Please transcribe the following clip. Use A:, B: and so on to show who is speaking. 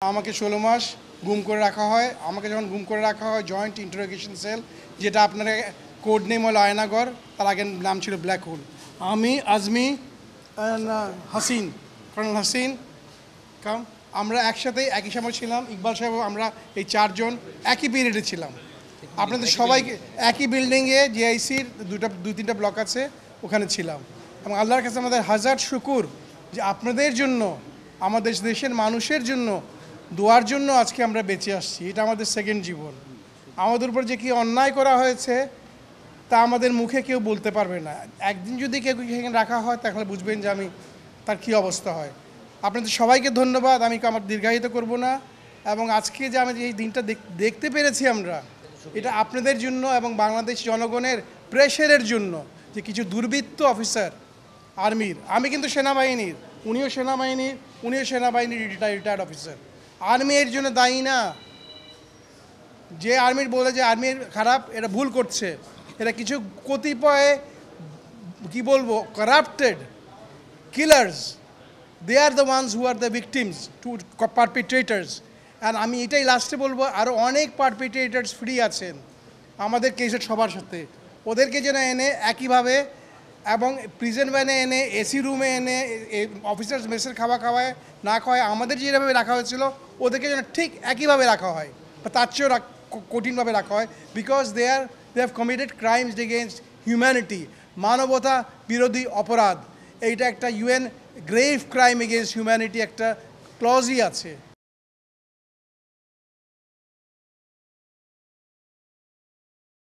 A: আমাকে 16 মাস গুম করে রাখা হয়। আমাকে যখন গুম করে রাখা হয় জয়েন্ট ইন্টারোগেশন সেল, যেটা আপনার কোড নেম হলো আয়নাগর, তার আগের নাম ছিল ব্ল্যাক হোল। আমি আজমি হাসিন, কর্নেল হাসিন কাম, আমরা একসাথে একই সময় ছিলাম। ইকবাল সাহেব, আমরা এই চারজন একই পিরিয়ডে ছিলাম। আপনাদের সবাইকে একই বিল্ডিংয়ে জিআইসির দুই তিনটা ব্লক আছে, ওখানে ছিলাম। এবং আল্লাহর কাছে আমাদের হাজার শুকুর যে আপনাদের জন্য, আমাদের দেশের মানুষের জন্য দোয়ার জন্য আজকে আমরা বেঁচে আসছি। এটা আমাদের সেকেন্ড জীবন। আমাদের উপর যে কি অন্যায় করা হয়েছে তা আমাদের মুখে কেউ বলতে পারবে না। একদিন যদি কেউ এখানে রাখা হয় তাহলে বুঝবেন যে তার কী অবস্থা হয়। আপনাদের সবাইকে ধন্যবাদ। আমি আমার দীর্ঘায়িত করব না। এবং আজকে যে আমি এই দিনটা দেখতে পেরেছি আমরা, এটা আপনাদের জন্য এবং বাংলাদেশ জনগণের প্রেশারের জন্য, যে কিছু দুর্বৃত্ত অফিসার আর্মির, আমি কিন্তু সেনাবাহিনীর, উনিও সেনাবাহিনীর রিটায়ার্ড অফিসার। আর্মি এর জন্য দায়ী না। যে আর্মির বলে যে আর্মির খারাপ, এটা ভুল করছে। এরা কিছু কতিপয় কি বলবো corrupted killers, they are the ones who are the victims to perpetrators. And আমি এটাই লাস্টে বলবো, আরও অনেক পারপিট্রেটার্স ফ্রি আছেন আমাদের কেসের সবার সাথে। ওদেরকে যেন এনে একইভাবে এবং প্রিজন ভ্যানে এনে, এসি রুমে এনে, অফিসার্স মেসের খাওয়ায় না খাওয়ায় আমাদের যেভাবে রাখা হয়েছিল, ওদেরকে যেন ঠিক একইভাবে রাখা হয় বা তার চেয়েও কঠিনভাবে রাখা হয়। Because they have committed crimes against humanity, মানবতা বিরোধী অপরাধ। এইটা একটা UN grave crime against humanity একটা ক্লজই আছে।